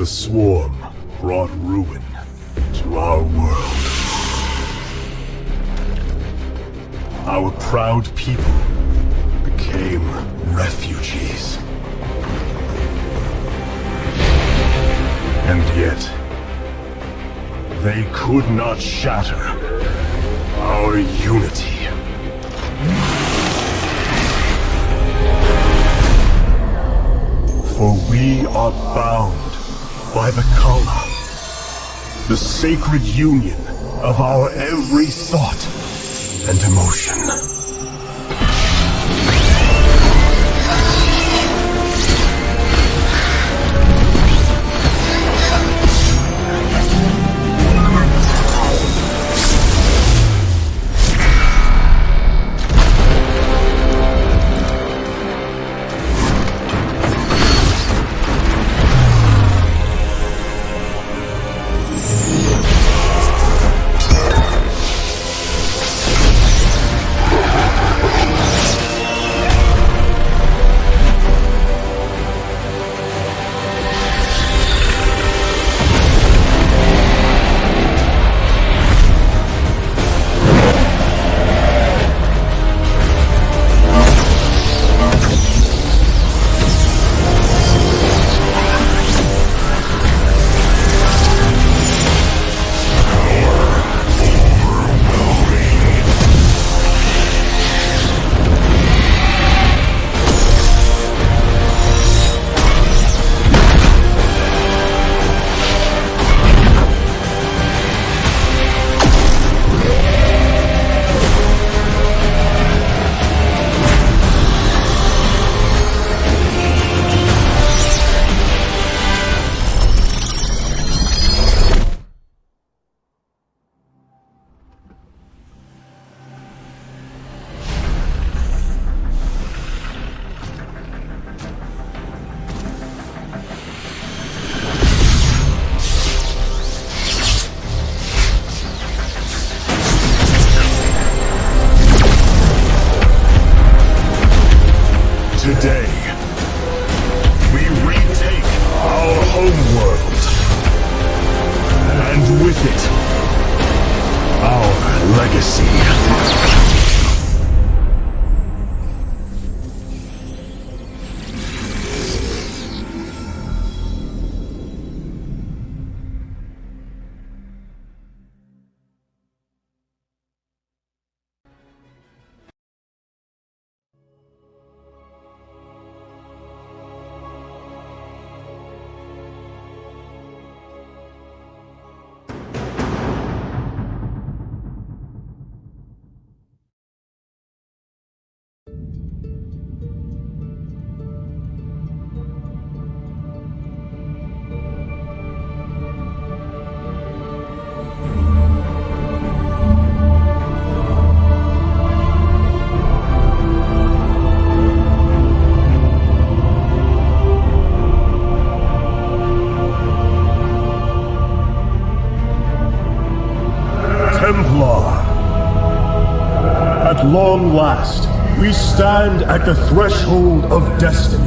The swarm brought ruin to our world. Our proud people became refugees. And yet, they could not shatter our unity. For we are bound by the Kala, the sacred union of our every thought and emotion. Today, we retake our homeworld, and with it, our legacy. At long last, we stand at the threshold of destiny.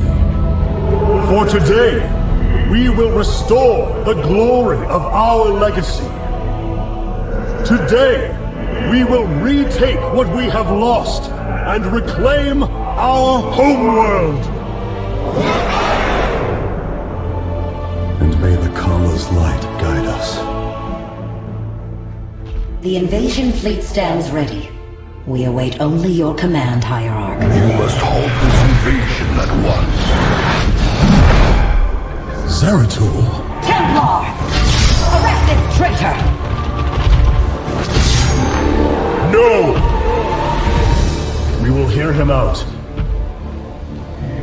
For today, we will restore the glory of our legacy. Today, we will retake what we have lost and reclaim our homeworld. And may the Kala's light guide us. The invasion fleet stands ready. We await only your command, Hierarch. You must halt this invasion at once. Zeratul? Templar! Arrest this traitor! No! We will hear him out.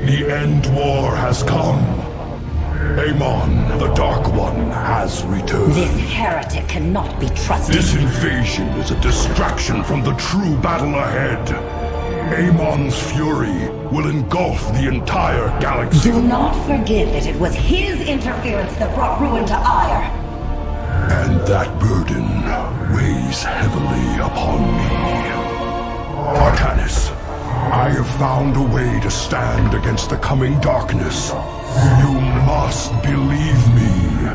The end war has come. Amon, the Dark One, has returned. This heretic cannot be trusted. This invasion is a distraction from the true battle ahead. Amon's fury will engulf the entire galaxy. Do not forget that it was his interference that brought ruin to Ire. And that burden weighs heavily upon me. Artanis, I have found a way to stand against the coming darkness. You must believe me.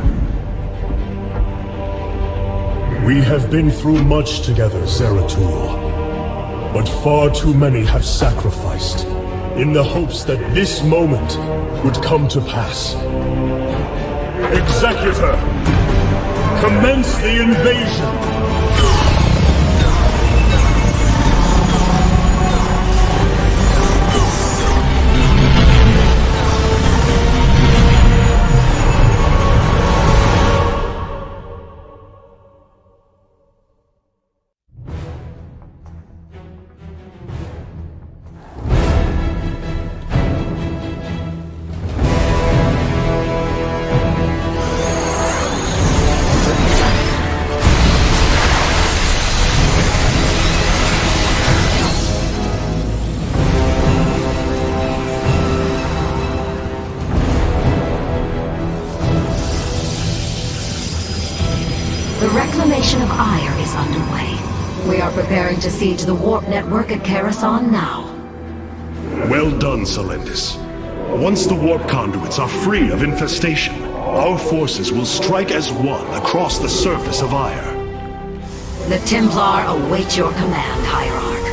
We have been through much together, Zeratul. But far too many have sacrificed in the hopes that this moment would come to pass. Executor, commence the invasion! The reclamation of Ire is underway. We are preparing to siege the warp network at Karasan now. Well done, Selendis. Once the warp conduits are free of infestation, our forces will strike as one across the surface of Ire. The Templar await your command, Hierarch.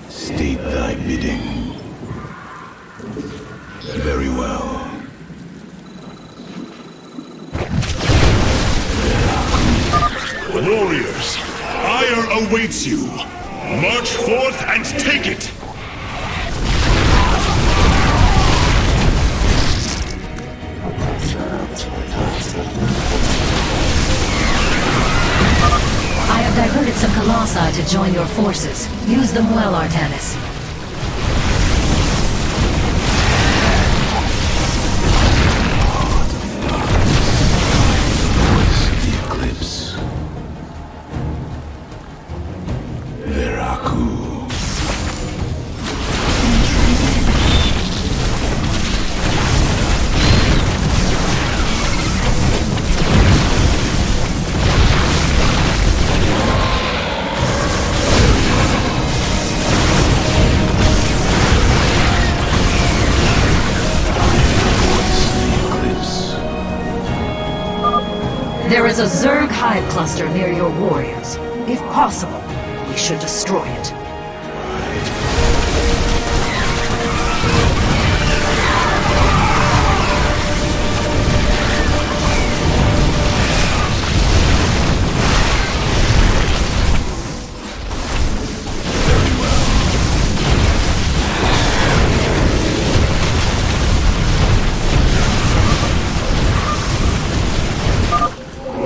State thy bidding. Very well. Warriors, Ire awaits you. March forth and take it! I have diverted some Colossi to join your forces. Use them well, Artanis. There is a Zerg hive cluster near your warriors. If possible, we should destroy it.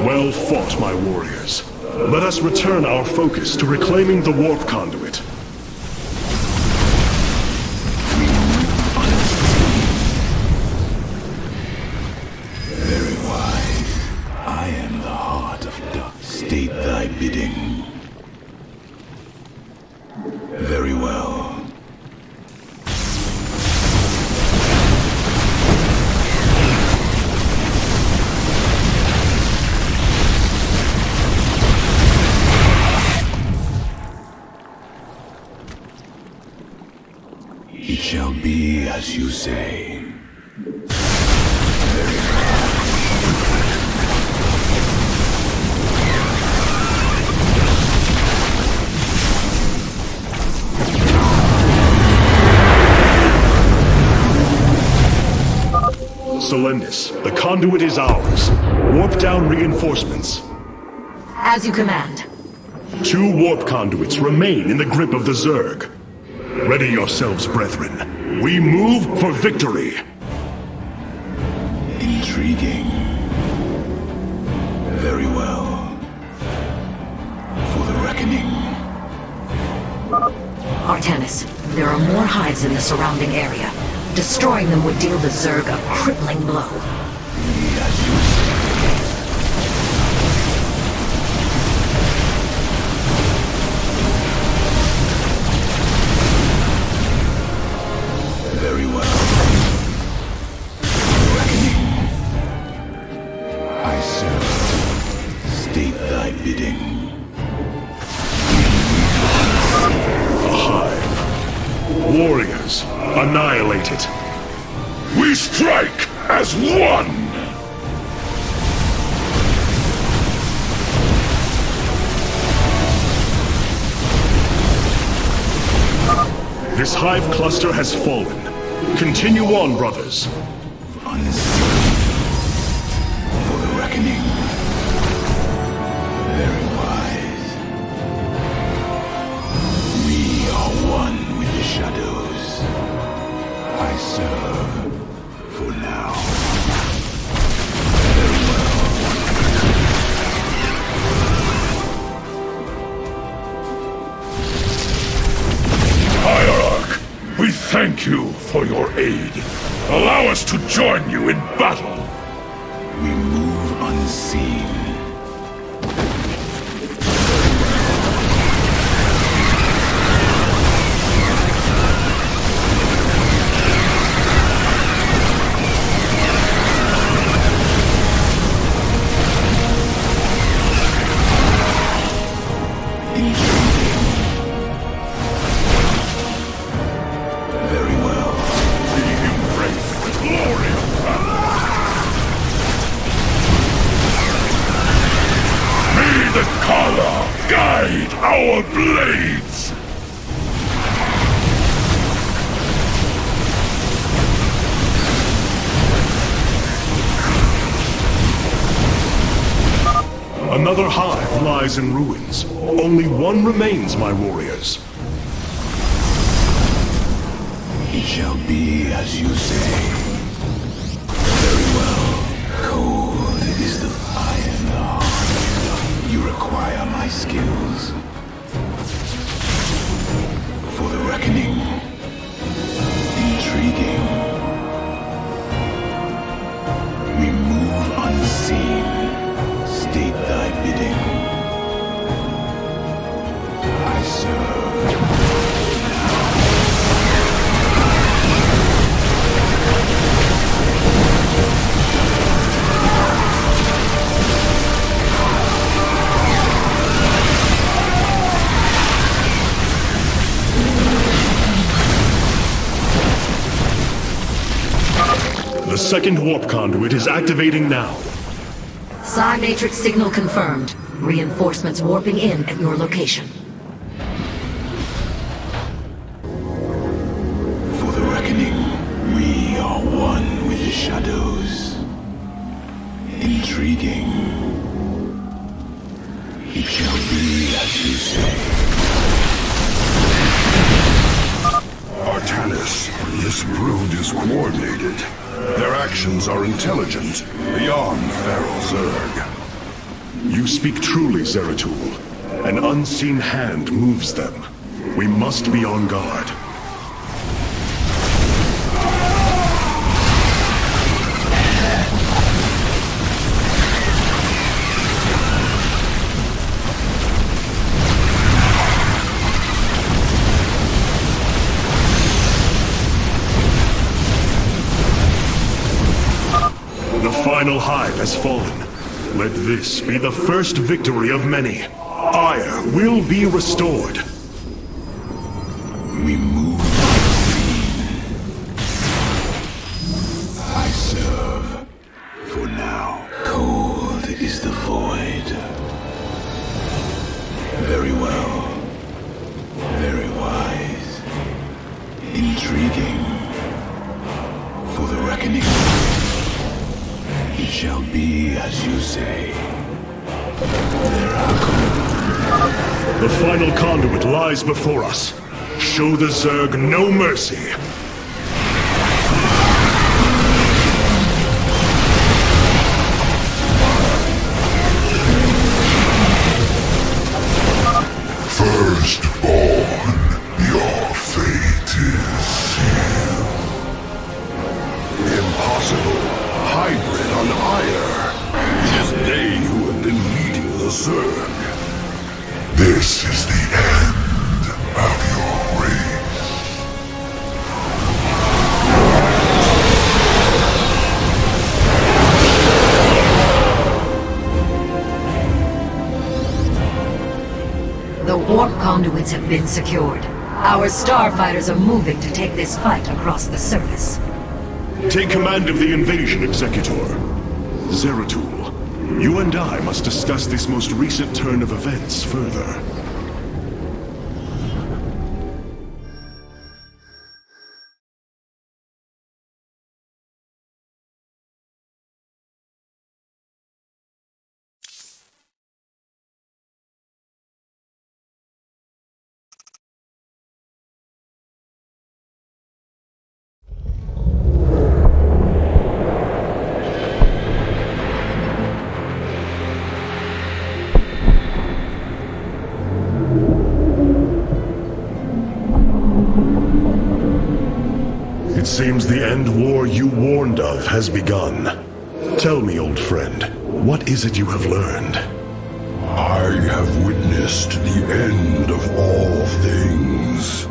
Well fought, my warriors. Let us return our focus to reclaiming the warp conduit. Very wise. I am the heart of dark. State thy bidding. Very well. It shall be as you say. Selendis, the conduit is ours. Warp down reinforcements. As you command. 2 warp conduits remain in the grip of the Zerg. Ready yourselves, brethren. We move for victory. Intriguing. Very well. For the reckoning. Artanis, there are more hives in the surrounding area. Destroying them would deal the Zerg a crippling blow. As you say. Very well. Reckoning. I serve. State thy bidding. A hive. Warriors, annihilate it. We strike! as one! This hive cluster has fallen. Continue on, brothers. Unseen for the reckoning. Very wise. We are one with the shadows. I serve for now. Very well. Hierarch, we thank you for your aid. Allow us to join you in battle. We move unseen. Very well. We embrace the glory of battle. May the Kala guide our blades! Another hive lies in ruins. Only one remains, my warriors. It shall be as you say. Very well. Cold is the iron heart. You require my skills. For the reckoning. Intriguing. We move unseen. State thy bidding. I serve. The second warp conduit is activating now. Psi Matrix signal confirmed. Reinforcements warping in at your location. For the reckoning, we are one with the shadows. Intriguing. It shall be as you say. Artanis, this brood is coordinated. Their actions are intelligent, beyond Feral Zerg. You speak truly, Zeratul. An unseen hand moves them. We must be on guard. The final hive has fallen. Let this be the first victory of many. Ire will be restored. We move unseen. I serve. For now. Cold is the void. Very well. Very wise. Intriguing. For the reckoning. It shall be as you say. The final conduit lies before us. Show the Zerg no mercy. Firstborn, your fate is sealed. Impossible. Hybrid on Ire. It is they who have been leading the Zerg. This is the end of your race. The warp conduits have been secured. Our starfighters are moving to take this fight across the surface. Take command of the invasion, Executor. Zeratul, you and I must discuss this most recent turn of events further. It seems the end war you warned of has begun. Tell me, old friend, what is it you have learned? I have witnessed the end of all things.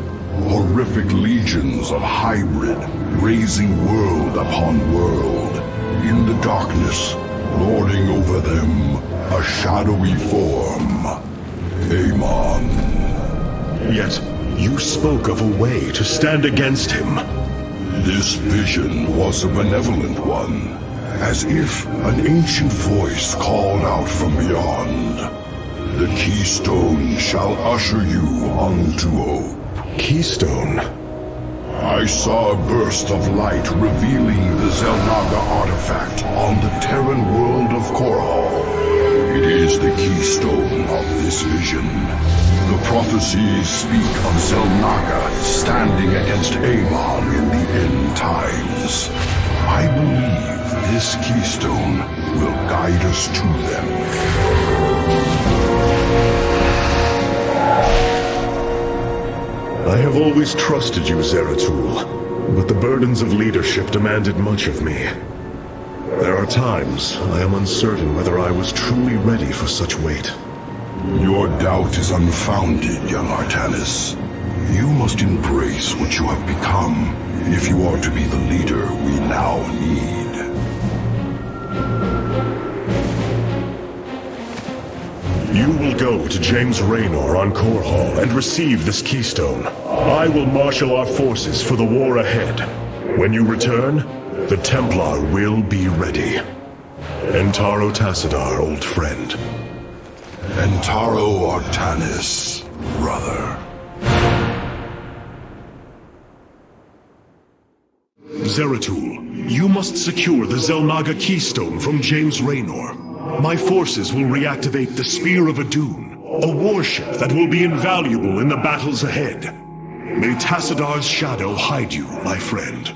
Horrific legions of hybrid, raising world upon world. In the darkness, lording over them, a shadowy form. Amon. Yet, you spoke of a way to stand against him. This vision was a benevolent one, as if an ancient voice called out from beyond. The keystone shall usher you unto hope. Keystone? I saw a burst of light revealing the Zelnaga artifact on the Terran world of Korhal. It is the keystone of this vision. The prophecies speak of Zelnaga standing against Amon in the end times. I believe this keystone will guide us to them. I have always trusted you, Zeratul, but the burdens of leadership demanded much of me. There are times I am uncertain whether I was truly ready for such weight. Your doubt is unfounded, young Artanis. You must embrace what you have become if you are to be the leader we now need. You will go to James Raynor on Korhal and receive this keystone. I will marshal our forces for the war ahead. When you return, the Templar will be ready. Entaro Tassadar, old friend. Entaro Artanis, brother. Zeratul, you must secure the Zelnaga keystone from James Raynor. My forces will reactivate the Spear of Adun, a warship that will be invaluable in the battles ahead. May Tassadar's shadow hide you, my friend.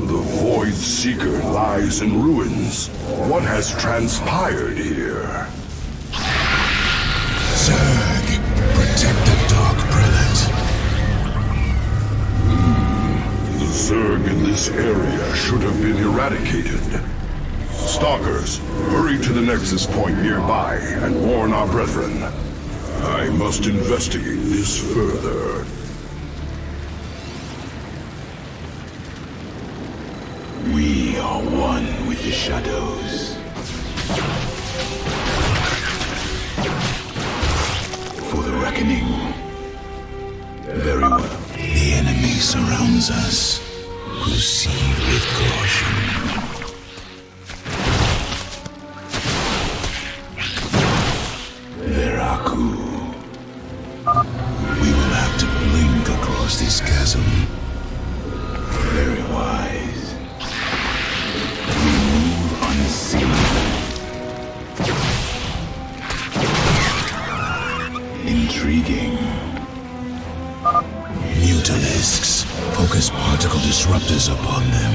The Void Seeker lies in ruins. What has transpired here? Zerg, protect the Dark Prelate. The Zerg in this area should have been eradicated. Stalkers, hurry to the Nexus point nearby and warn our brethren. I must investigate this further. We are one with the shadows. For the reckoning. Very well. The enemy surrounds us. Proceed with caution. Veraku. We will have to blink across this chasm. Very wise. We move unseen. Intriguing. Mutalisks. Focus particle disruptors upon them.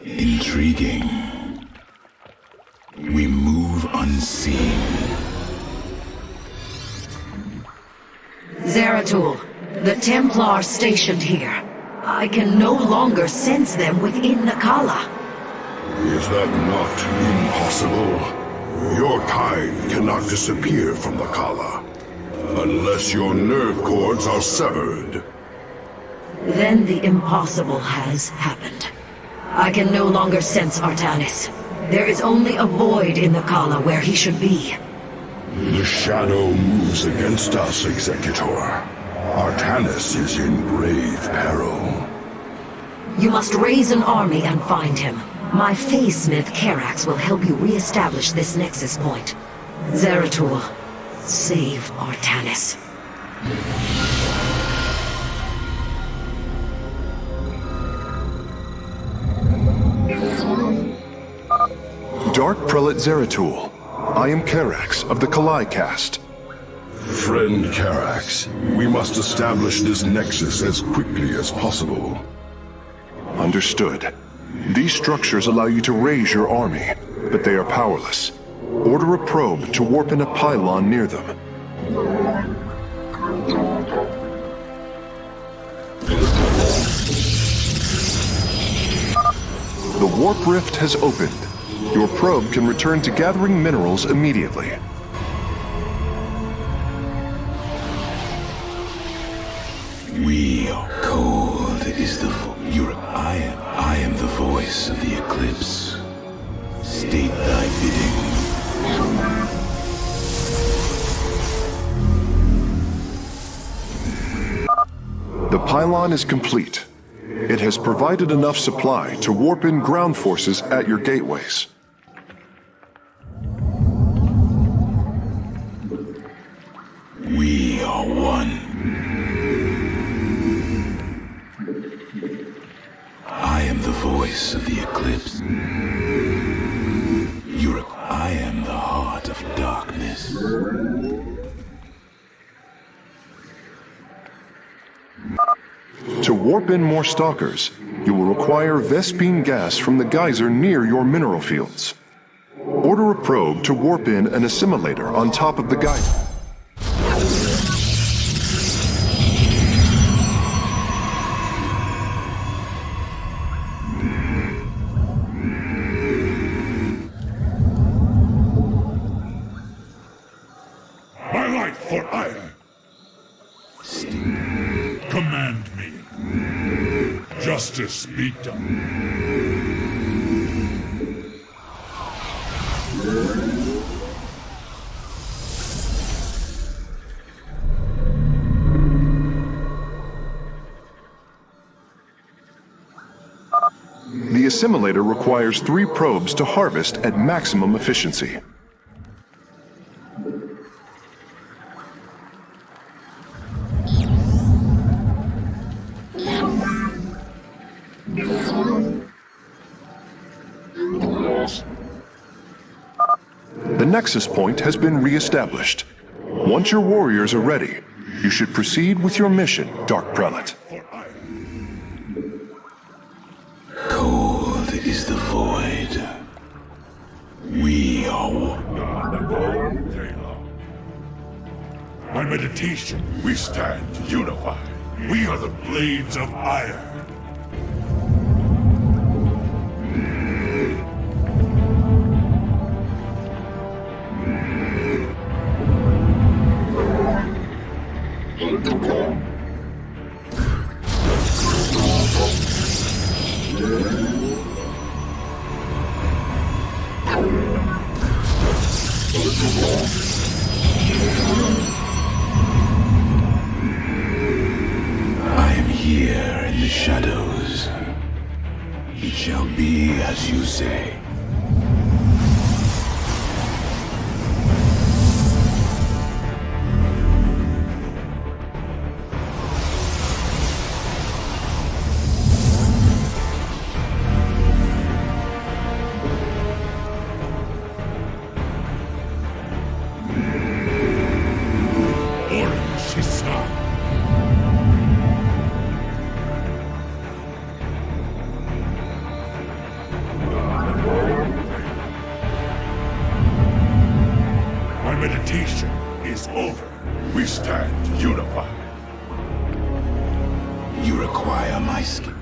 Intriguing. We move unseen. Zeratul, the Templar stationed here. I can no longer sense them within the Kala. Is that not impossible? Your kind cannot disappear from the Kala, unless your nerve cords are severed. Then the impossible has happened. I can no longer sense Artanis. There is only a void in the Kala where he should be. The shadow moves against us, Executor. Artanis is in grave peril. You must raise an army and find him. My Phase-Smith Karax will help you re-establish this nexus point. Zeratul, save Artanis. Dark Prelate Zeratul, I am Karax of the Kalai caste. Friend Karax, we must establish this nexus as quickly as possible. Understood. These structures allow you to raise your army, but they are powerless. Order a probe to warp in a pylon near them. The warp rift has opened. Your probe can return to gathering minerals immediately. We are cold is the I am the voice of the eclipse. State thy bidding. The pylon is complete. It has provided enough supply to warp in ground forces at your gateways. We are one. I am the voice of the eclipse. I am the heart of darkness. To warp in more stalkers, you will require Vespine gas from the geyser near your mineral fields. Order a probe to warp in an assimilator on top of the geyser. My life for ire! Command me. Justice be done. The assimilator requires 3 probes to harvest at maximum efficiency. The Nexus Point has been re-established. Once your warriors are ready, you should proceed with your mission, Dark Prelate. Cold is the void. We are one. By meditation, we stand unified. We are the Blades of Ire. I am here in the shadows. It shall be as you say. my skill.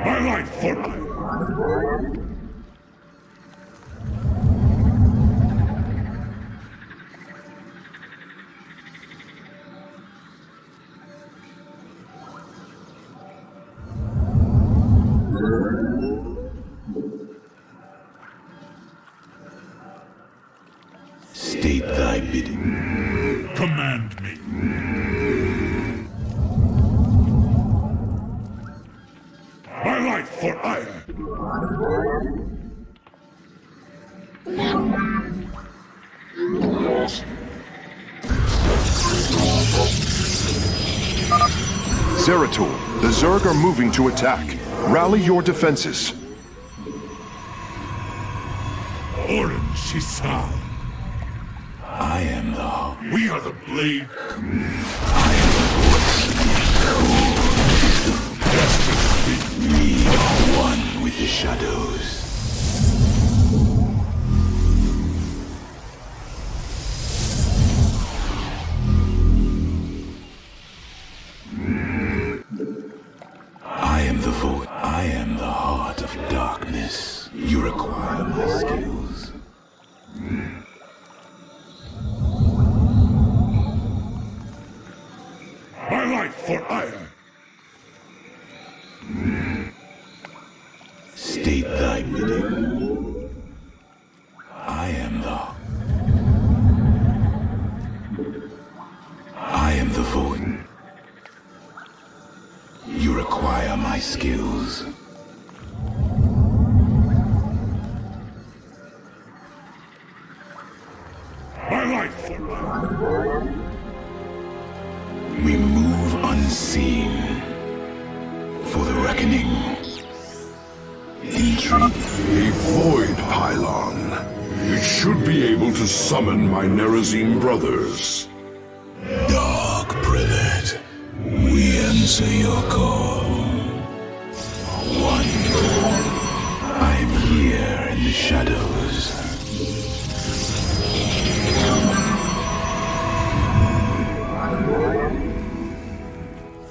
My life for State thy bidding. command me. My life for ire. Zeratul, the Zerg are moving to attack. Rally your defenses. Orin Shisal. I am the... We are the blade. We are one with the shadows. I am the void. I am the heart of darkness. You require my skills. My life for ire. State thy bidding. I am the... I am the void. You require my skills. My life for ire. We move unseen for the reckoning. Intrigue. A void pylon. It should be able to summon my Nerazine brothers. Dark Prelate, we answer your call. One. I am here in the shadows.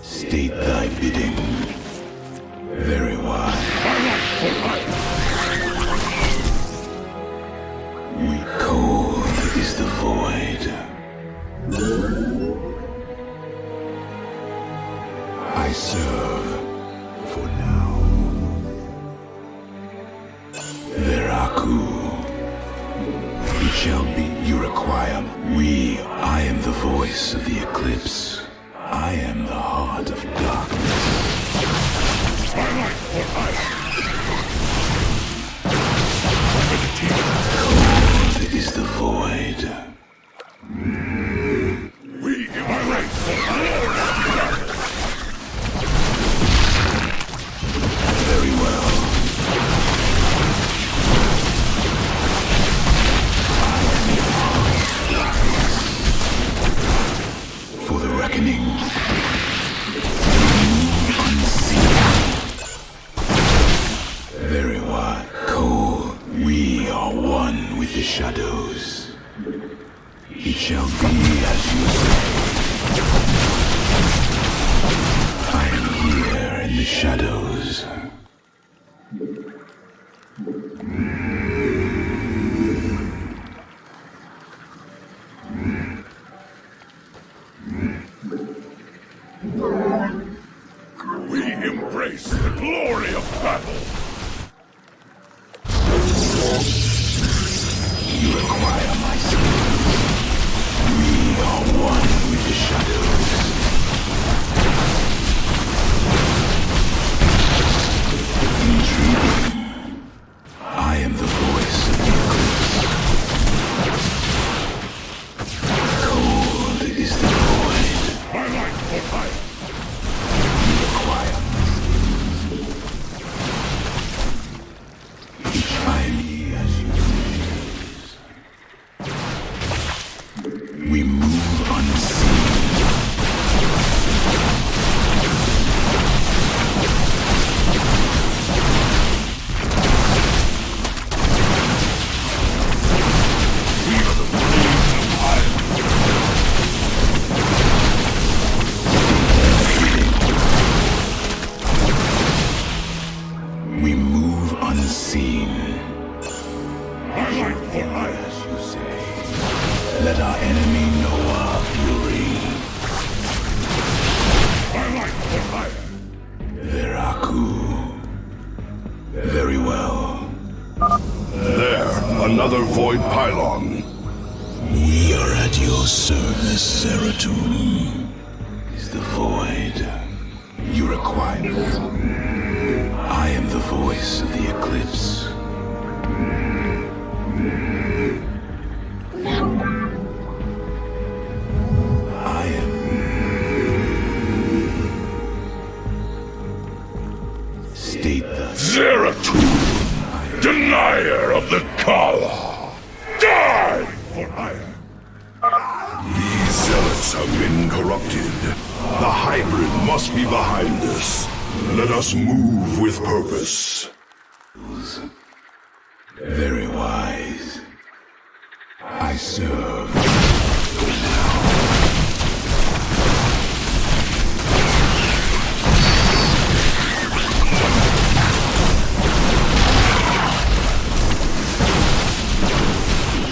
State thy bidding. Very wise. We cold is the void. I serve for now. Veraku. It shall be. You require. I am the voice of the eclipse. I am the heart of darkness. My life for ire. Cold is the void. We my life for ire. Very well. I am the heart of darkness. For the reckoning. Very wide. Cole, we are one with the shadows. It shall be as you say. I am here in the shadows. We embrace the glory of battle. You require my skills. We are one with the shadows. Intriguing. I am the voice of the eclipse. Cold is the void. My life for ire. You require my skills. Each time as you please. We move unseen Veraku. Very well. There, another void pylon. We are at your service, Zeratul. Is the void you require? I am the voice of the eclipse. I am. State the Zeratul, denier of the Kala. Die for hire. These zealots have been corrupted. The hybrid must be behind this. Let us move with purpose. very wise. I serve.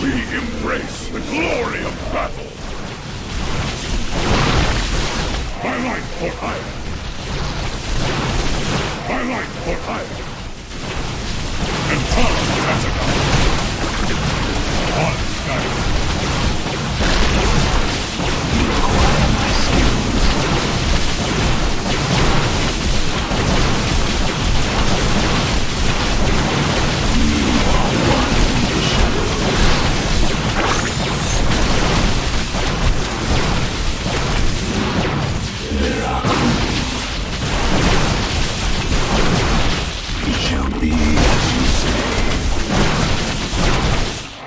We embrace the glory of battle. My life for hire. My life for hire. And follow Jessica. On Skype. You require my skills. You are one in the shadows. Veraku. It shall be as you say.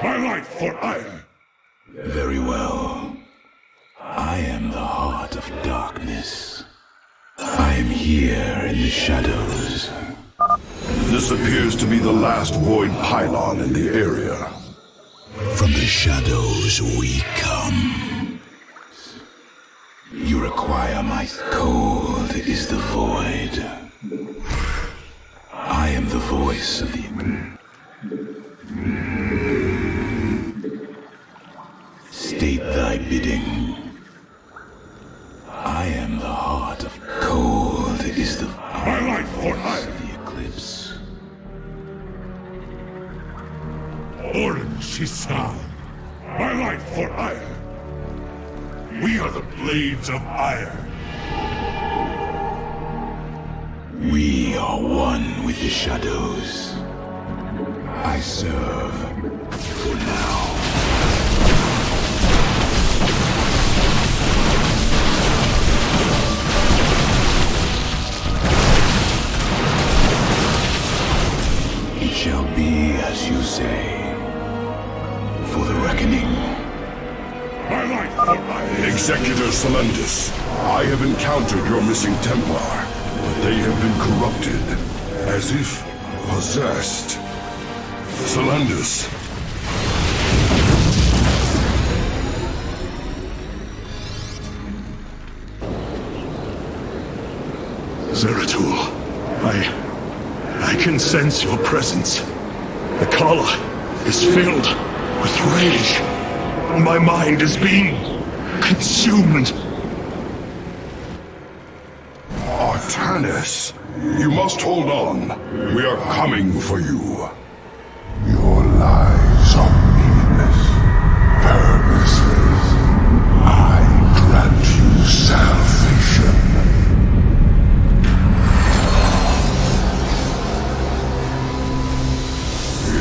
My life for hire. Very well. I am the heart of darkness. I am here in the shadows. This appears to be the last void pylon in the area. From the shadows we come. You require my cold is the void. I am the voice of the... State thy bidding. I am the heart of cold is the... My life for hire. The eclipse. Orange Shisan. My life for hire. We are the blades of iron. We are one with the shadows. I serve for now. It shall be as you say. For the reckoning. My life for hire. Executor Solendis, I have encountered your missing Templar, but they have been corrupted, as if possessed. Solendis. Zeratul, I can sense your presence. The Kala is filled with rage. My mind is being consumed. Artanis, you must hold on. We are coming for you. Your lies are meaningless, purposeless. I grant you salvation.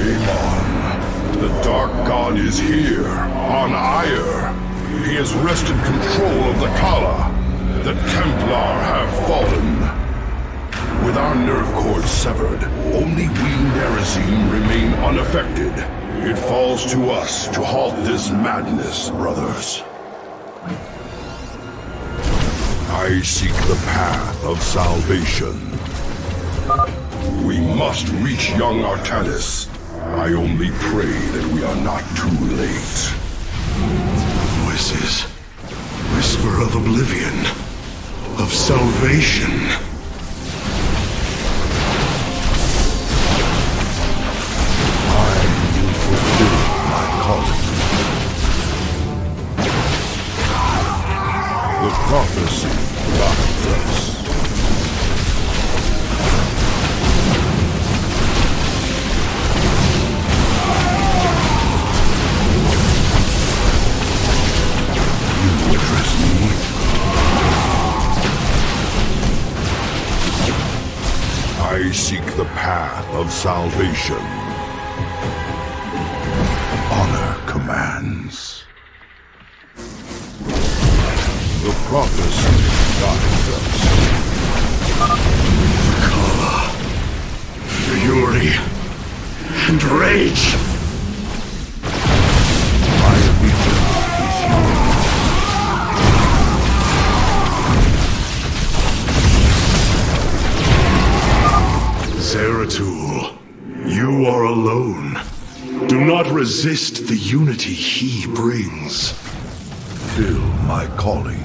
Amon, the Dark God is here, on Ire. He has wrested control of the Kala. The Templar have fallen. With our nerve cords severed, only we Nerazim remain unaffected. It falls to us to halt this madness, brothers. I seek the path of salvation. We must reach young Artanis. I only pray that we are not too late. Voices. Whisper of oblivion. Of salvation. I will fulfill my calling. The prophecy guides us. I seek the path of salvation. Honor commands. The prophecy guides us. Fury and rage. My allegiance is Zeratul, you are alone. Do not resist the unity he brings. still my calling.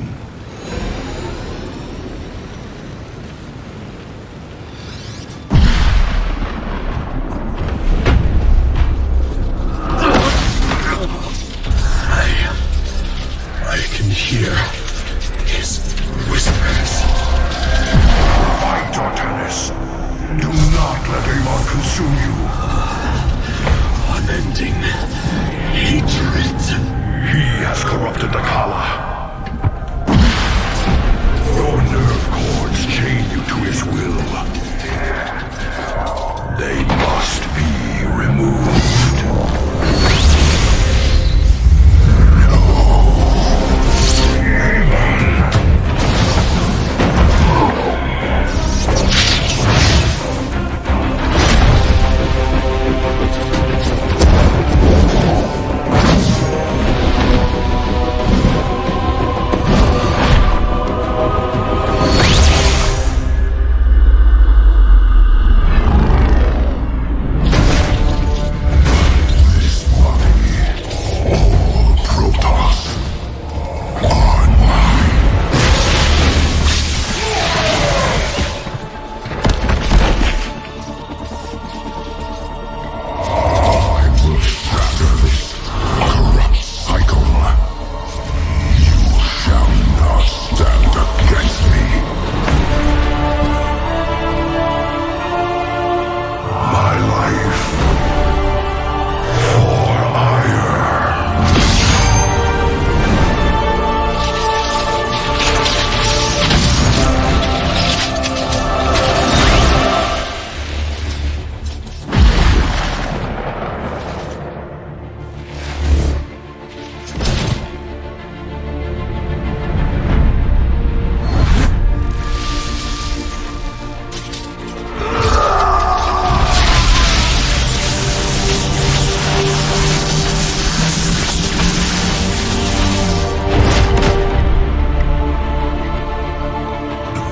I can hear his whispers. Fight, Artanis. Do not let Amon consume you. Unending hatred. He has corrupted the Kala. Your nerve cords chain you to his will. They must be removed. Protoss are mine. I will shatter this corrupt cycle. You shall not stand against me. My life for ire.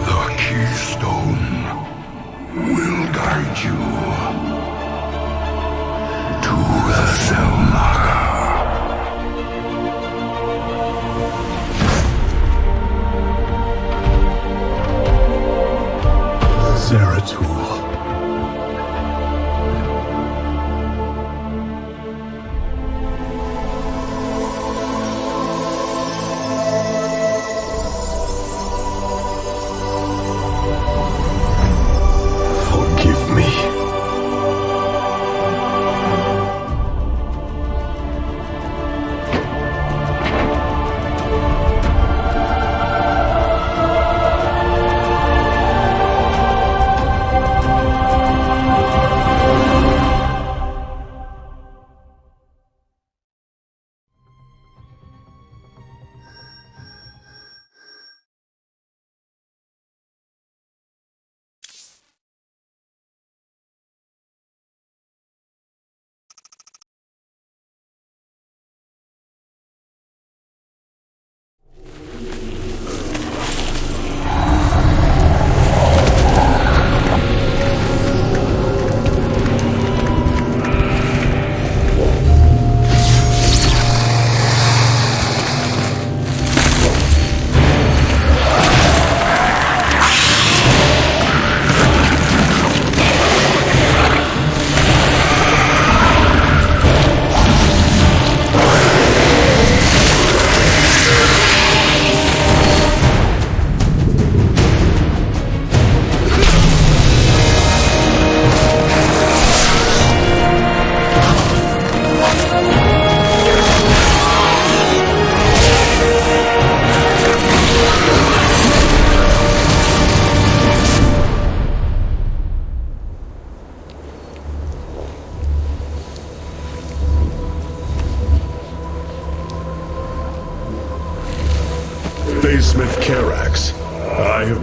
The keystone will guide you to the Selnaga. Zeratul. Forgive me.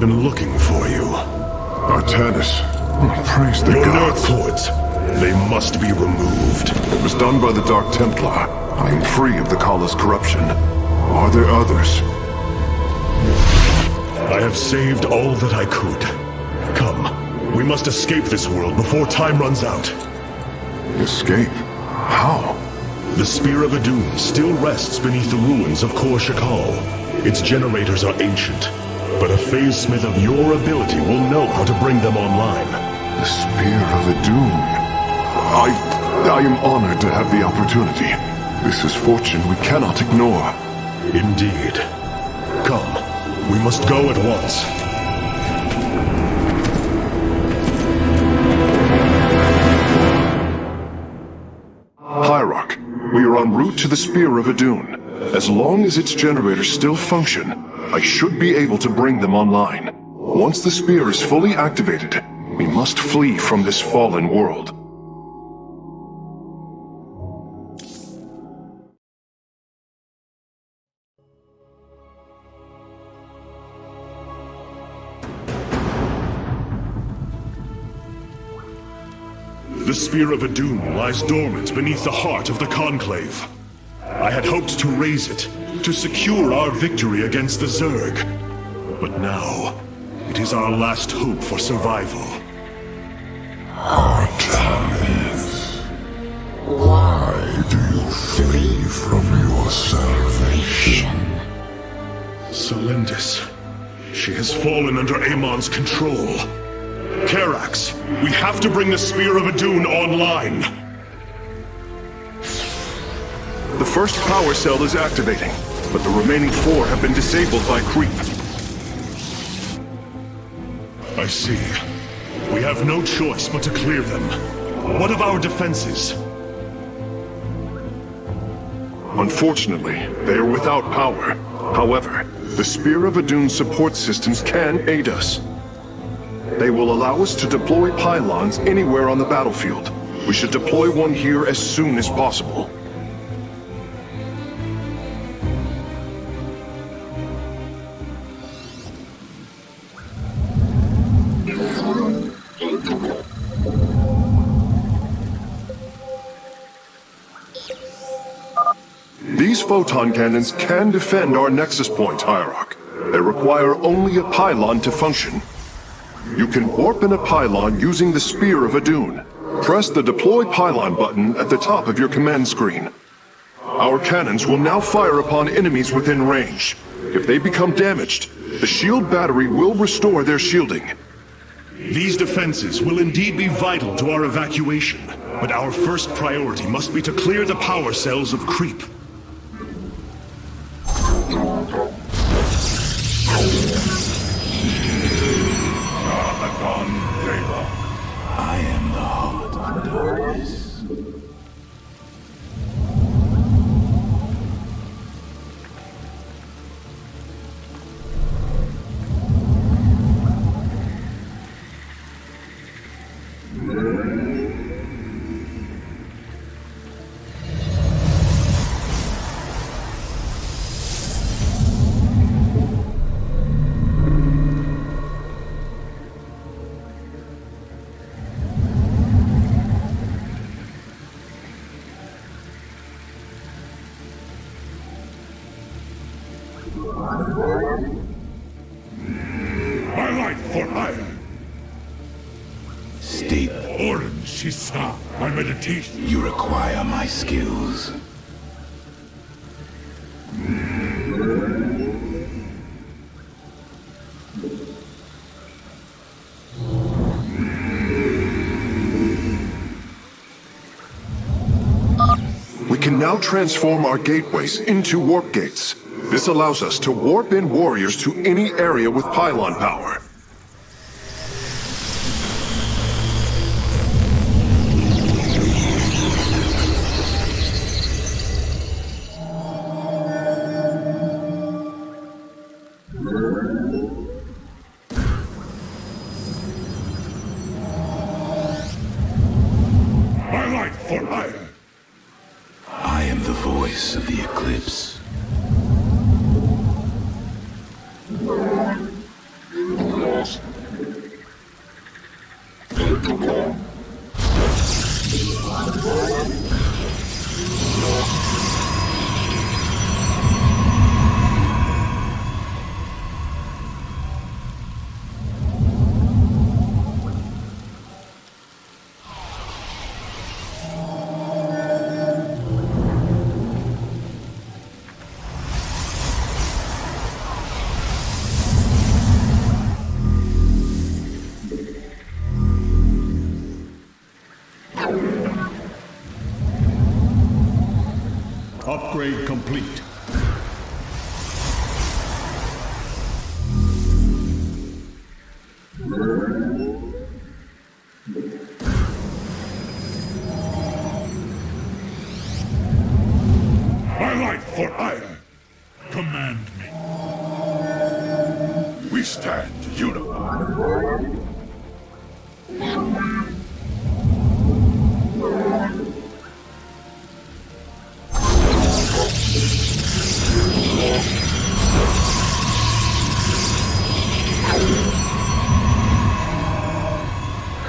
been looking for you. Artanis, praise the Your nerve gods. cords, they must be removed. It was done by the Dark Templar. I am free of the Kala's corruption. Are there others? I have saved all that I could. Come, we must escape this world before time runs out. Escape? How? The Spear of Adun still rests beneath the ruins of Kor Shakal. Its generators are ancient, but a phase smith of your ability will know how to bring them online. The Spear of Adun. I am honored to have the opportunity. This is fortune we cannot ignore. Indeed. Come, we must go at once. Hierarch, we are en route to the Spear of Adun. As long as its generators still function, I should be able to bring them online. Once the spear is fully activated, we must flee from this fallen world. The Spear of Adun lies dormant beneath the heart of the Conclave. I had hoped to raise it, to secure our victory against the Zerg. But now, it is our last hope for survival. Artanis, why do you flee from your salvation? Selendis. She has fallen under Amon's control. Karax, we have to bring the Spear of Adun online. The first power cell is activating, but the remaining 4 have been disabled by creep. I see. We have no choice but to clear them. What of our defenses? Unfortunately, they are without power. However, the Spear of Adun's support systems can aid us. They will allow us to deploy pylons anywhere on the battlefield. We should deploy one here as soon as possible. These photon cannons can defend our nexus point, Hierarch. They require only a pylon to function. You can warp in a pylon using the Spear of Adun. Press the Deploy Pylon button at the top of your command screen. Our cannons will now fire upon enemies within range. If they become damaged, the shield battery will restore their shielding. These defenses will indeed be vital to our evacuation, but our first priority must be to clear the power cells of creep. I am the heart of darkness. My life for iron. State Orin Shisa. My meditation. you require my skills. We can now transform our gateways into warp gates. This allows us to warp in warriors to any area with pylon power. My life for iron. I am the voice of the eclipse. complete. My life for ire! Command me. We stand unified.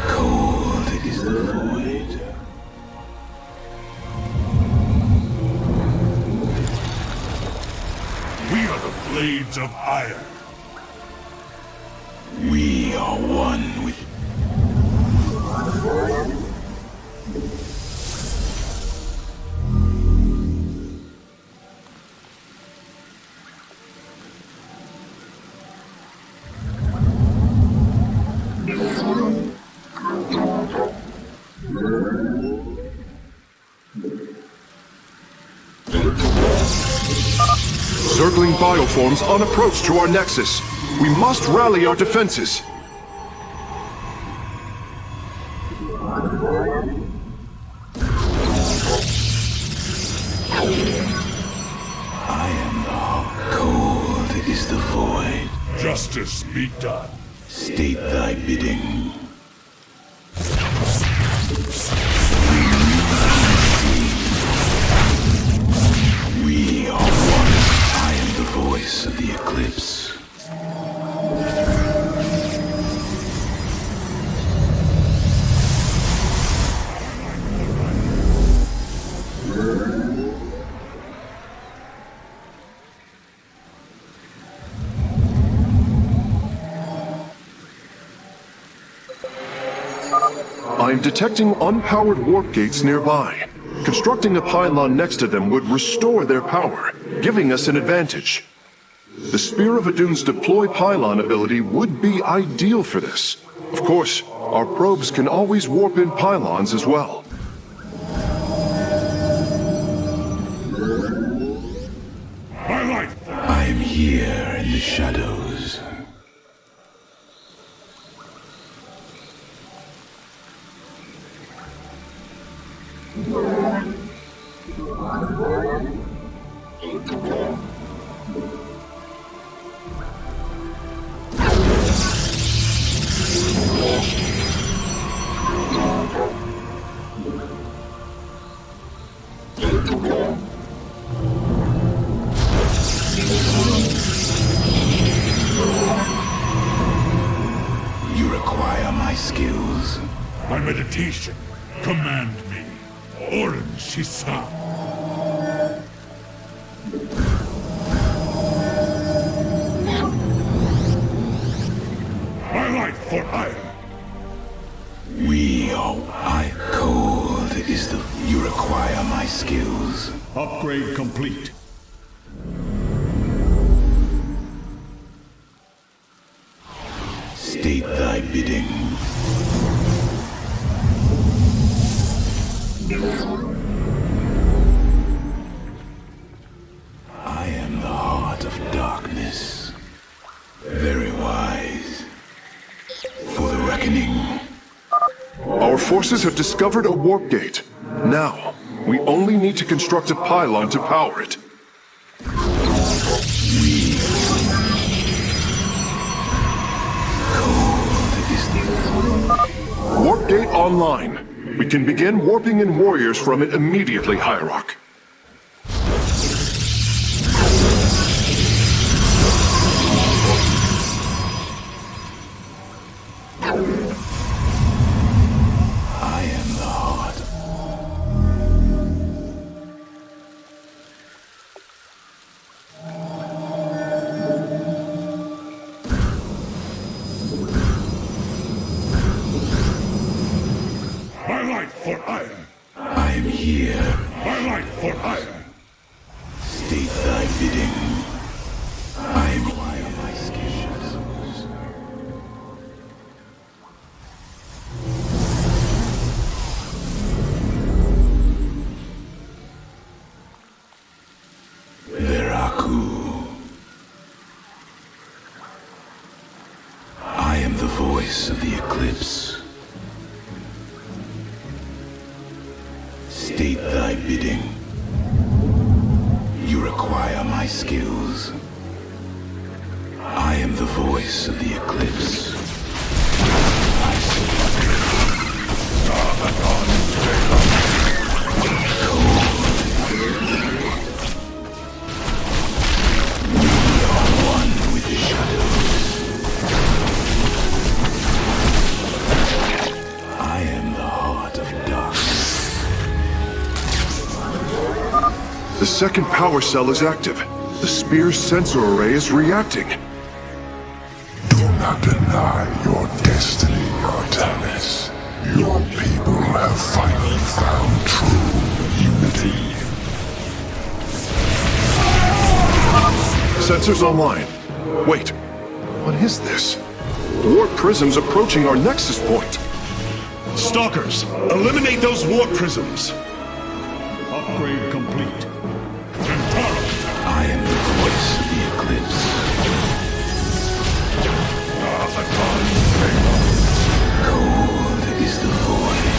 Cold is the void. We are the blades of ire. We are one with... Circling bioforms on approach to our nexus. We must rally our defenses. I am the heart. Cold is the void. Justice be done. State thy bidding. We are one. I am the voice of the eclipse. I am detecting unpowered warp gates nearby. Constructing a pylon next to them would restore their power, giving us an advantage. The Spear of Adun's deploy pylon ability would be ideal for this. Of course, our probes can always warp in pylons as well. My life! I am here in the shadows. You require my skills. My meditation. Command me. Orange Shisa. My life for ire. We are... I... Cold is the... You require my skills. Upgrade complete. State thy bidding. I am the heart of darkness. Very wise. For the reckoning. Our forces have discovered a warp gate. Now, we only need to construct a pylon to power it. Warp gate online. We can begin warping in warriors from it immediately, Hierarch. I am the heart. My life for ire. I am here. My life for ire. State thy bidding. I am here. My skills. of the eclipse. State thy bidding. You require my skills. I am the voice of the eclipse. The second power cell is active. The spear's sensor array is reacting. Do not deny your destiny, Artanis. Your people have finally found true unity. Sensors online. Wait, what is this? Warp prisms approaching our nexus point. Stalkers, eliminate those warp prisms. Upgrade complete. I am the voice of the eclipse. Cold is the void.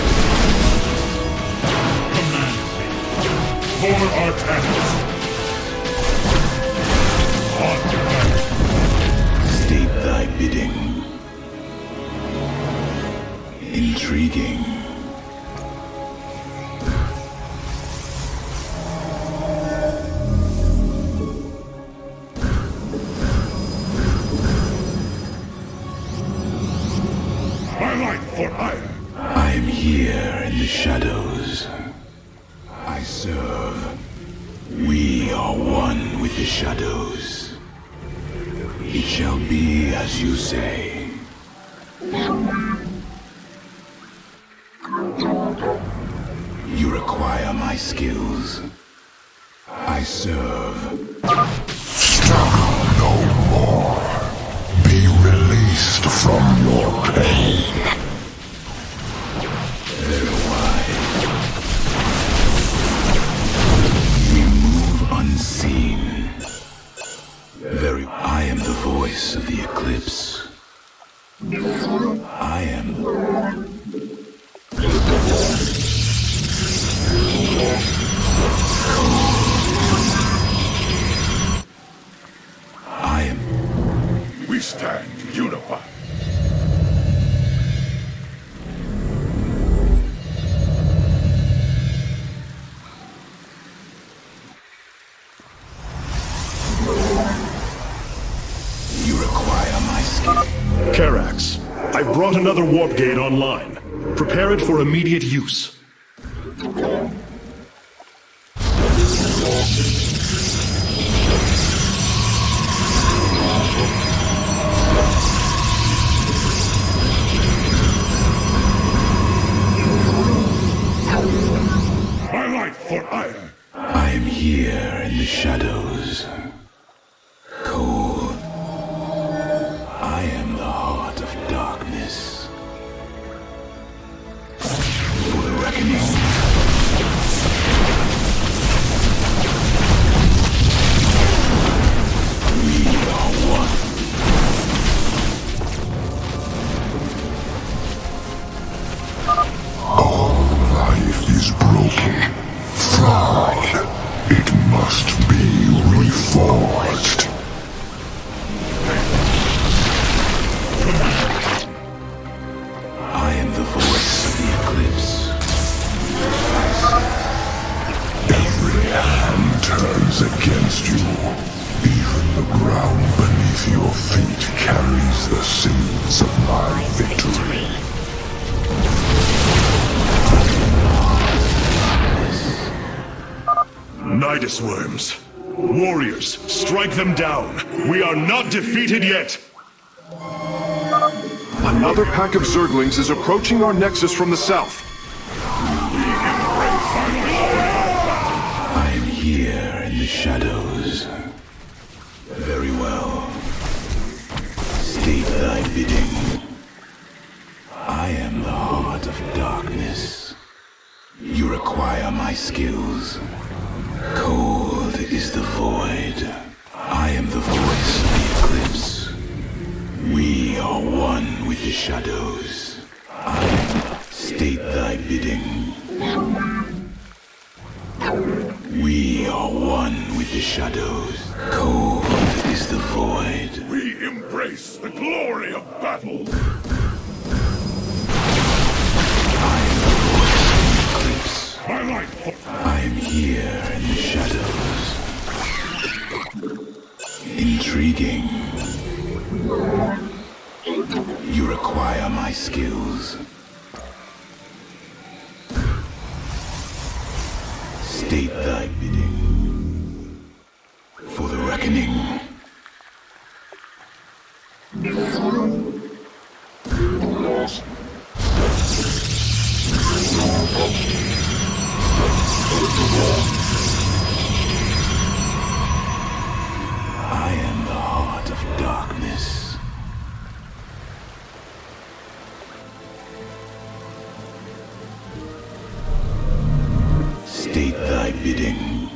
Command me. For Artanis. State thy bidding. Intriguing. I am here in the shadows. I serve. We are one with the shadows. It shall be as you say. You require my skills. I serve. Struggle no more. Be released from your pain. Very wide. We move unseen. I am the voice of the eclipse. I am We stand unified. You require my skill. Karax, I've brought another warp gate online. Prepare it for immediate use. My light for ire. I am here in the shadows. Cold. I am the heart of darkness. For the reckoning. We are one. All life is broken, flawed. It must be reforged. I am the voice of the eclipse. Every hand turns against you. Even the ground beneath your feet carries the seeds of my victory. Nidus worms. Warriors, strike them down. We are not defeated yet. Another pack of Zerglings is approaching our nexus from the south. I am here in the shadows. Very well. State thy bidding. I am the heart of darkness. You require my skills. Cold is the void. I am the voice of the eclipse. We are one with the shadows. State thy bidding. We are one with the shadows. Cold is the void. We embrace the glory of battle. I am the voice in the eclipse. My light. I am here in the shadows. Intriguing. You require my skills. State thy bidding. For the reckoning. I am the heart of darkness. State thy bidding.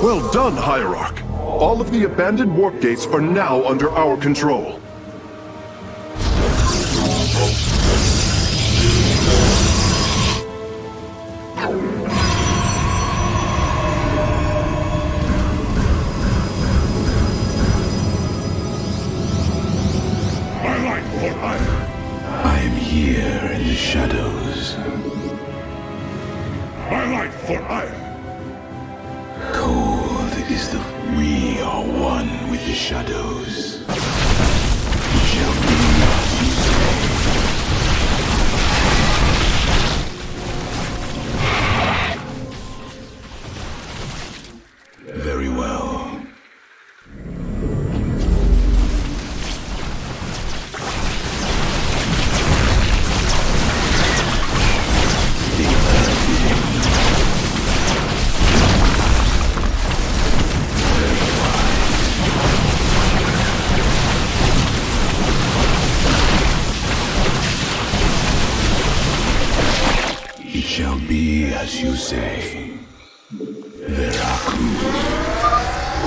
Well done, Hierarch. All of the abandoned warp gates are now under our control. My light for hire. I am here in the shadows. My light for hire. Cold is the... We are one with the shadows. It shall be as you say. Very well. It shall be as you say.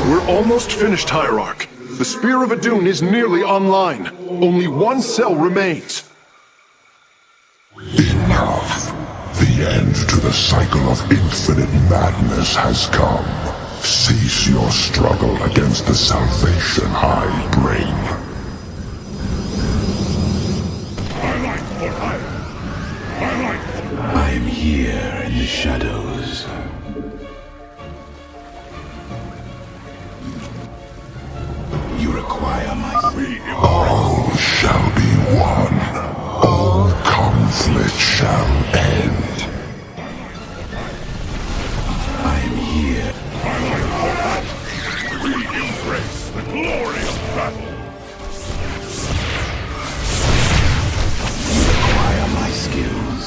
We're almost finished, Hierarch. The Spear of Adun is nearly online. Only one cell remains. Enough. The end to the cycle of infinite madness has come. Cease your struggle against the salvation I bring. My light for hire. My light. I am here in the shadows. You require my... All shall be one. All conflict shall end. I am here. We embrace the glory of battle. You require my skills.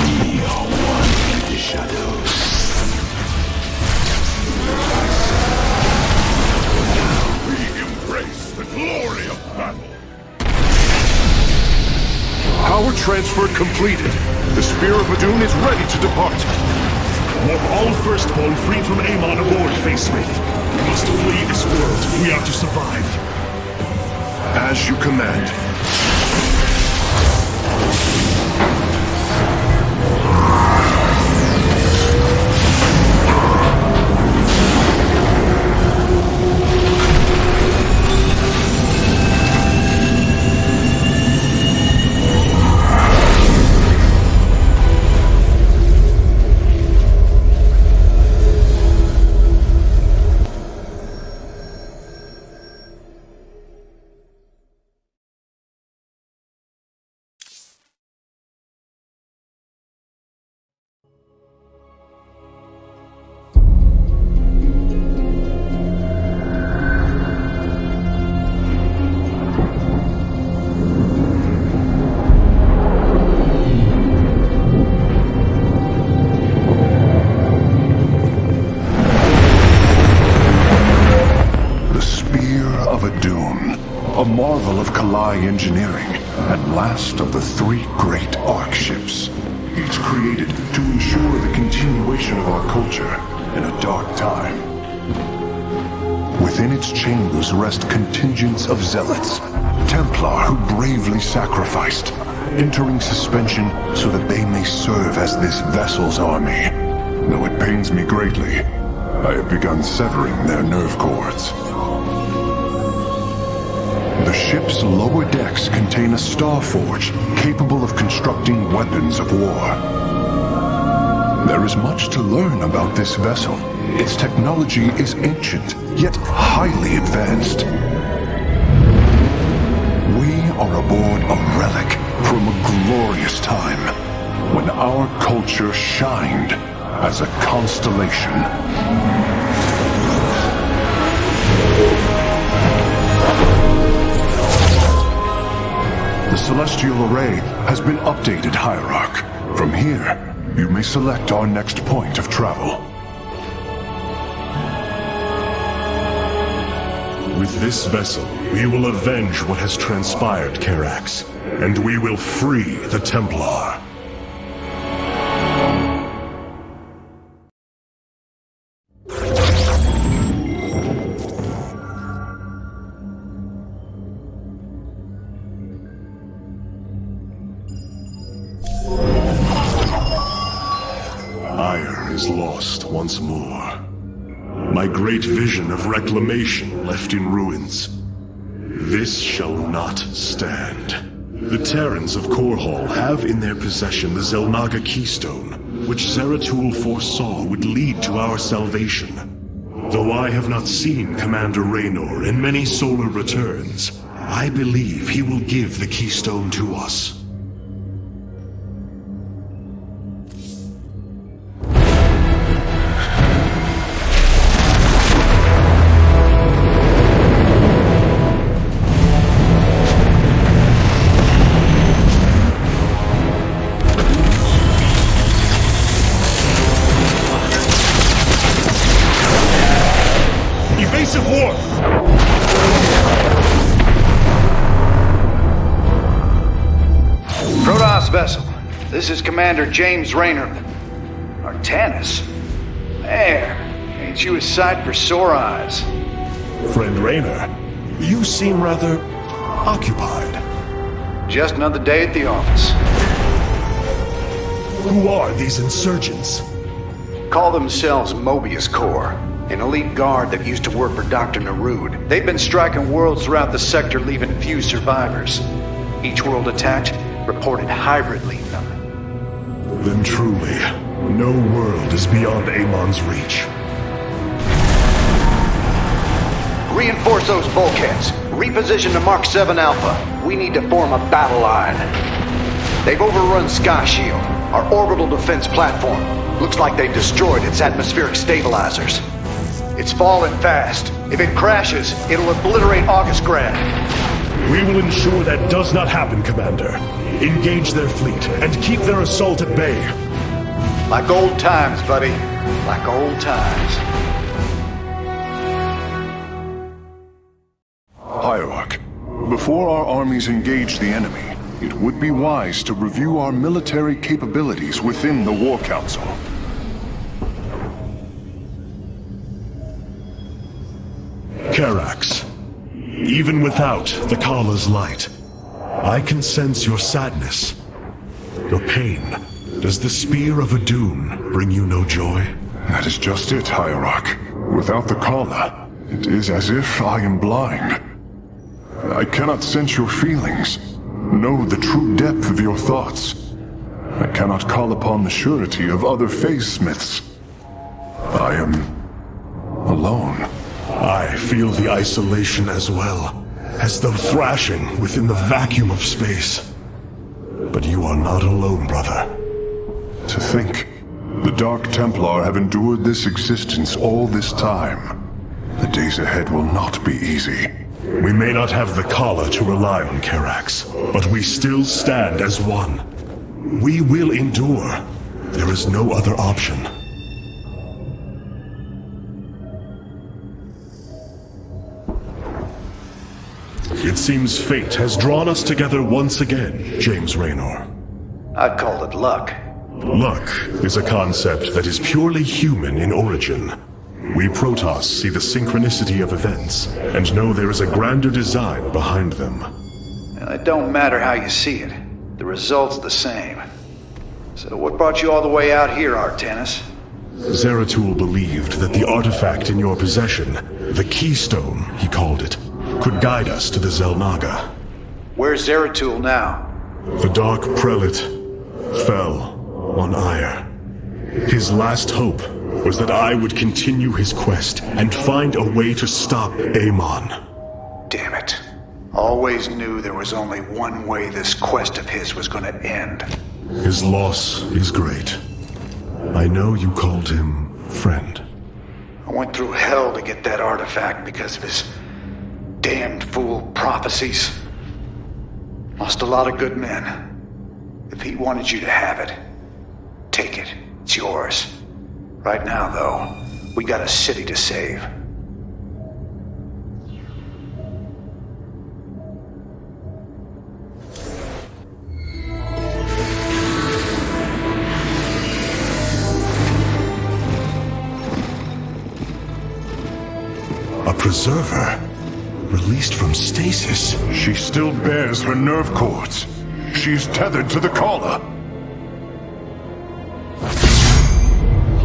We are one with the shadows. We embrace the glory of battle. Power transfer completed. The Spear of Adun is ready to depart. Warp all firstborn freed from Amon aboard, Facesmith. We must flee this world if we are to survive. As you command. supply engineering, and last of the three great arc ships, each created to ensure the continuation of our culture in a dark time. Within its chambers rest contingents of zealots, Templar who bravely sacrificed, entering suspension so that they may serve as this vessel's army. Though it pains me greatly, I have begun severing their nerve cords. The ship's lower decks contain a star forge capable of constructing weapons of war. There is much to learn about this vessel. Its technology is ancient, yet highly advanced. We are aboard a relic from a glorious time when our culture shined as a constellation. The celestial array has been updated, Hierarch. From here, you may select our next point of travel. With this vessel, we will avenge what has transpired, Karax, and we will free the Templar. Ire is lost once more. My great vision of reclamation left in ruins. This shall not stand. The Terrans of Korhal have in their possession the Xel'Naga Keystone, which Zeratul foresaw would lead to our salvation. Though I have not seen Commander Raynor in many solar returns, I believe he will give the Keystone to us. Evasive war! Protoss vessel. This is Commander James Raynor. Artanis? There. Ain't you a sight for sore eyes? Friend Raynor, you seem rather occupied. Just another day at the office. Who are these insurgents? Call themselves Mobius Corps. An elite guard that used to work for Dr. Narud. They've been striking worlds throughout the sector, leaving few survivors. Each world attacked reported hybrid lead them. Then truly, no world is beyond Amon's reach. Reinforce those bulkheads. Reposition to Mark 7 Alpha. We need to form a battle line. They've overrun Sky Shield, our orbital defense platform. Looks like they've destroyed its atmospheric stabilizers. It's falling fast. If it crashes, it'll obliterate August Grad. We will ensure that does not happen, Commander. Engage their fleet and keep their assault at bay. Like old times, buddy. Like old times. Hierarch, before our armies engage the enemy, it would be wise to review our military capabilities within the War Council. Karax, even without the Kala's light, I can sense your sadness, your pain. Does the Spear of Adun bring you no joy? That is just it, Hierarch. Without the Kala, it is as if I am blind. I cannot sense your feelings, know the true depth of your thoughts. I cannot call upon the surety of other phase-smiths. I am alone. I feel the isolation as well, as though thrashing within the vacuum of space. But you are not alone, brother. To think, the Dark Templar have endured this existence all this time. The days ahead will not be easy. We may not have the Kala to rely on, Karax, but we still stand as one. We will endure. There is no other option. It seems fate has drawn us together once again, James Raynor. I'd call it luck. Luck is a concept that is purely human in origin. We Protoss see the synchronicity of events and know there is a grander design behind them. It don't matter how you see it. The result's the same. So what brought you all the way out here, Artanis? Zeratul believed that the artifact in your possession, the Keystone, he called it, could guide us to the Xel'Naga. Where's Zeratul now? The Dark Prelate fell on Ire. His last hope was that I would continue his quest and find a way to stop Amon. Damn it. Always knew there was only one way this quest of his was gonna end. His loss is great. I know you called him friend. I went through hell to get that artifact because of his damned fool prophecies. Lost a lot of good men. If he wanted you to have it, take it. It's yours. Right now, though, we got a city to save. A preserver? Released from stasis? She still bears her nerve cords. She's tethered to the collar.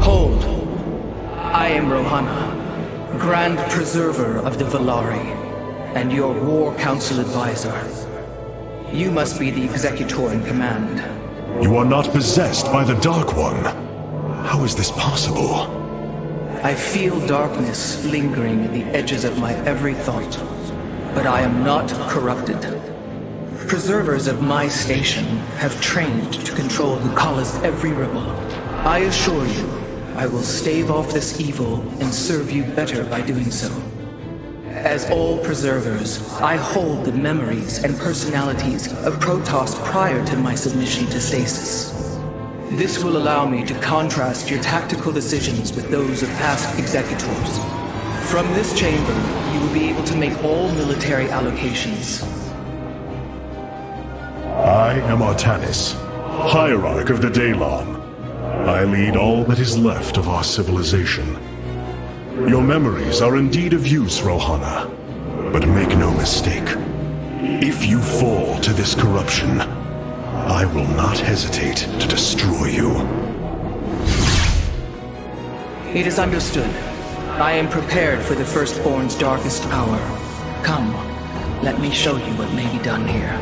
Hold. I am Rohana, Grand Preserver of the Valari, and your War Council Advisor. You must be the Executor in command. You are not possessed by the Dark One. How is this possible? I feel darkness lingering at the edges of my every thought, but I am not corrupted. Preservers of my station have trained to control Hukalla's every ripple. I assure you, I will stave off this evil and serve you better by doing so. As all preservers, I hold the memories and personalities of Protoss prior to my submission to stasis. This will allow me to contrast your tactical decisions with those of past executors. From this chamber, you will be able to make all military allocations. I am Artanis, Hierarch of the Daylon. I lead all that is left of our civilization. Your memories are indeed of use, Rohana. But make no mistake. If you fall to this corruption, I will not hesitate to destroy you. It is understood. I am prepared for the Firstborn's darkest hour. Come, let me show you what may be done here.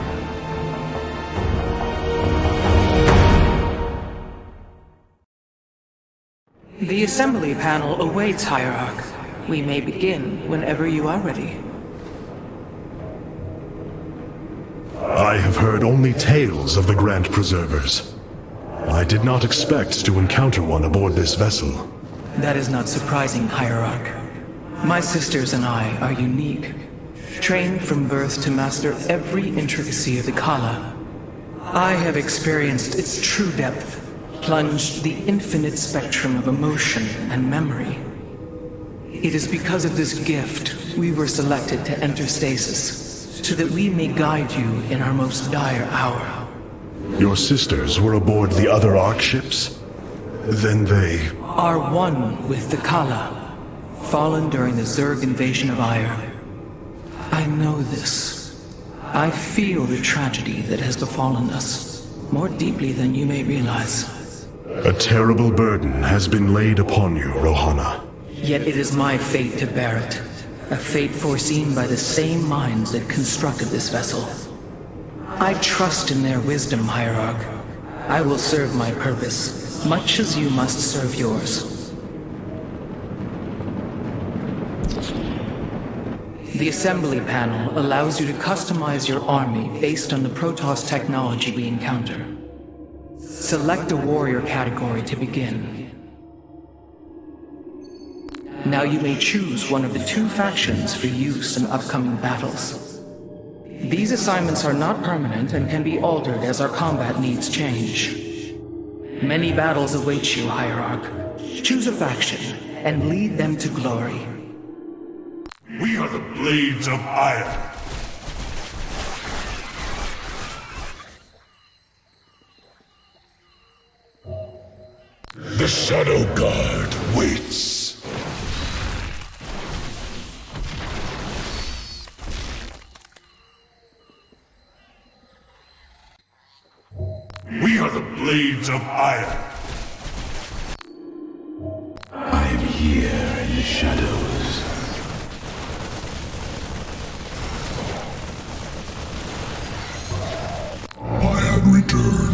The assembly panel awaits, Hierarch. We may begin whenever you are ready. I have heard only tales of the Grand Preservers. I did not expect to encounter one aboard this vessel. That is not surprising, Hierarch. My sisters and I are unique, trained from birth to master every intricacy of the Kala. I have experienced its true depth, plunged the infinite spectrum of emotion and memory. It is because of this gift we were selected to enter stasis, so that we may guide you in our most dire hour. Your sisters were aboard the other Ark ships? Then they... are one with the Kala, fallen during the Zerg invasion of Ire. I know this. I feel the tragedy that has befallen us, more deeply than you may realize. A terrible burden has been laid upon you, Rohana. Yet it is my fate to bear it. A fate foreseen by the same minds that constructed this vessel. I trust in their wisdom, Hierarch. I will serve my purpose, much as you must serve yours. The assembly panel allows you to customize your army based on the Protoss technology we encounter. Select a warrior category to begin. Now you may choose one of the two factions for use in upcoming battles. These assignments are not permanent and can be altered as our combat needs change. Many battles await you, Hierarch. Choose a faction and lead them to glory. We are the Blades of Iron. The Shadow Guard waits. We are the Blades of Iron. I am here in the shadows. I have returned.